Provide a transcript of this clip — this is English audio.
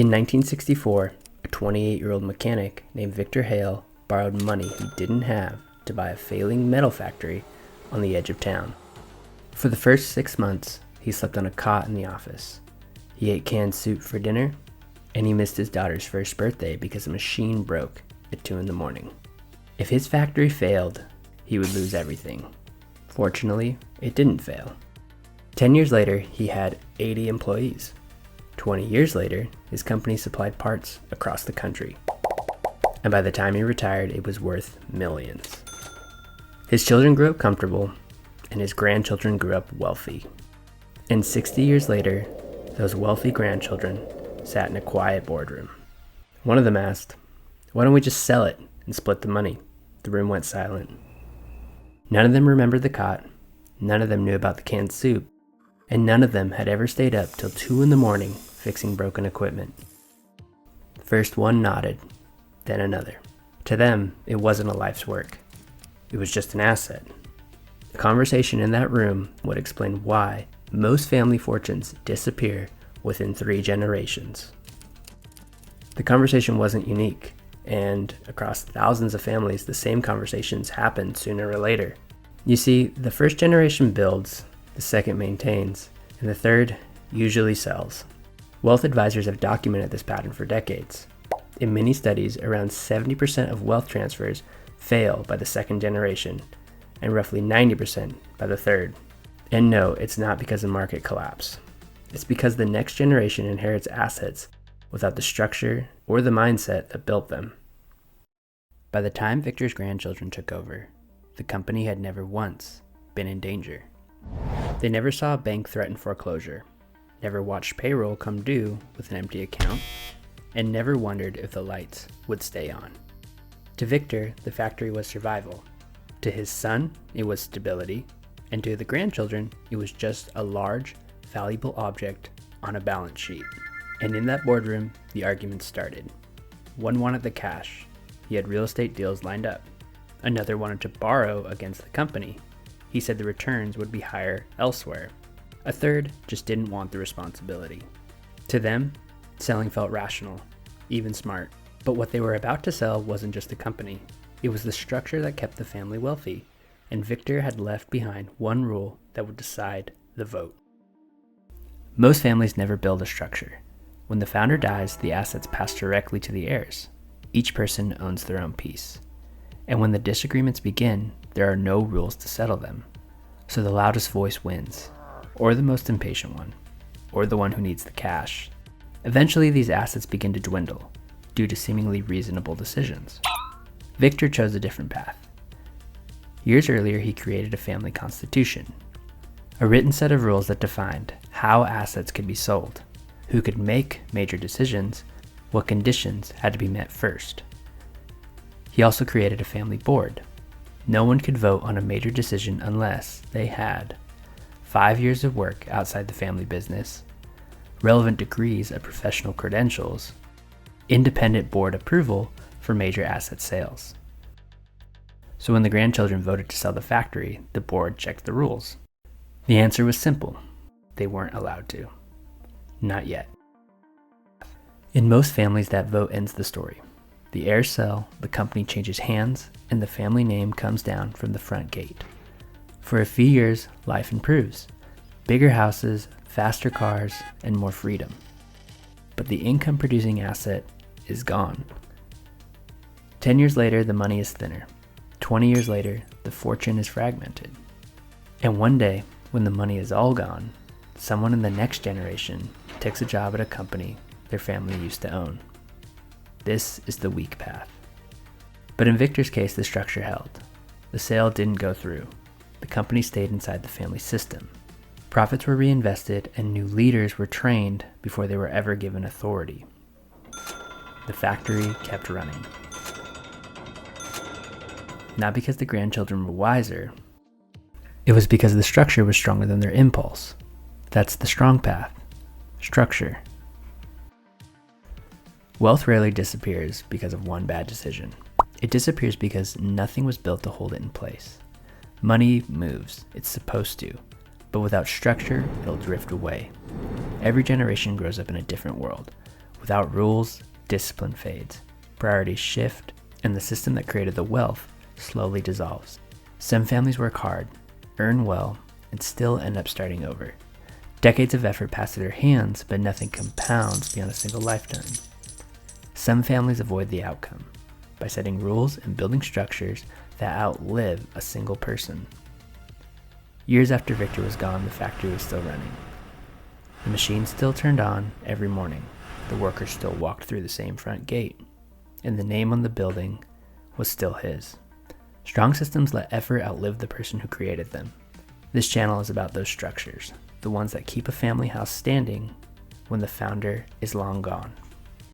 In 1964, a 28-year-old mechanic named Victor Hale borrowed money he didn't have to buy a failing metal factory on the edge of town. For the first 6 months, he slept on a cot in the office. He ate canned soup for dinner, and he missed his daughter's first birthday because a machine broke at 2 a.m. If his factory failed, he would lose everything. Fortunately, it didn't fail. 10 years later, he had 80 employees. 20 years later, his company supplied parts across the country. And by the time he retired, it was worth millions. His children grew up comfortable, and his grandchildren grew up wealthy. And 60 years later, those wealthy grandchildren sat in a quiet boardroom. One of them asked, "Why don't we just sell it and split the money?" The room went silent. None of them remembered the cot, none of them knew about the canned soup, and none of them had ever stayed up till 2 a.m. fixing broken equipment. First one nodded, then another. To them, it wasn't a life's work. It was just an asset. The conversation in that room would explain why most family fortunes disappear within 3 generations. The conversation wasn't unique, and across thousands of families, the same conversations happen sooner or later. You see, the first generation builds, the second maintains, and the third usually sells. Wealth advisors have documented this pattern for decades. In many studies, around 70% of wealth transfers fail by the second generation, and roughly 90% by the third. And no, it's not because of market collapse. It's because the next generation inherits assets without the structure or the mindset that built them. By the time Victor's grandchildren took over, the company had never once been in danger. They never saw a bank threaten foreclosure, never watched payroll come due with an empty account, and never wondered if the lights would stay on. To Victor, the factory was survival. To his son, it was stability. And to the grandchildren, it was just a large, valuable object on a balance sheet. And in that boardroom, the argument started. One wanted the cash. He had real estate deals lined up. Another wanted to borrow against the company. He said the returns would be higher elsewhere. A third just didn't want the responsibility. To them, selling felt rational, even smart. But what they were about to sell wasn't just the company. It was the structure that kept the family wealthy. And Victor had left behind one rule that would decide the vote. Most families never build a structure. When the founder dies, the assets pass directly to the heirs. Each person owns their own piece. And when the disagreements begin, there are no rules to settle them. So the loudest voice wins, or the most impatient one, or the one who needs the cash. Eventually, these assets begin to dwindle due to seemingly reasonable decisions. Victor chose a different path. Years earlier, he created a family constitution, a written set of rules that defined how assets could be sold, who could make major decisions, what conditions had to be met first. He also created a family board. No one could vote on a major decision unless they had 5 years of work outside the family business, relevant degrees of professional credentials, independent board approval for major asset sales. So when the grandchildren voted to sell the factory, the board checked the rules. The answer was simple. They weren't allowed to. Not yet. In most families, that vote ends the story. The heirs sell, the company changes hands, and the family name comes down from the front gate. For a few years, life improves. Bigger houses, faster cars, and more freedom. But the income-producing asset is gone. 10 years later, the money is thinner. 20 years later, the fortune is fragmented. And one day, when the money is all gone, someone in the next generation takes a job at a company their family used to own. This is the weak path. But in Victor's case, the structure held. The sale didn't go through. The company stayed inside the family system. Profits were reinvested and new leaders were trained before they were ever given authority. The factory kept running. Not because the grandchildren were wiser. It was because the structure was stronger than their impulse. That's the strong path. Structure. Wealth rarely disappears because of one bad decision. It disappears because nothing was built to hold it in place. Money moves, it's supposed to, but without structure, it'll drift away. Every generation grows up in a different world, Without rules, discipline fades, priorities shift, and the system that created the wealth slowly dissolves. Some families work hard, earn well, and still end up starting over. Decades of effort pass through their hands, but nothing compounds beyond a single lifetime. Some families avoid the outcome by setting rules and building structures that outlive a single person. Years after Victor was gone, the factory was still running. The machine still turned on every morning. The workers still walked through the same front gate, and the name on the building was still his. Strong systems let effort outlive the person who created them. This channel is about those structures, the ones that keep a family house standing when the founder is long gone.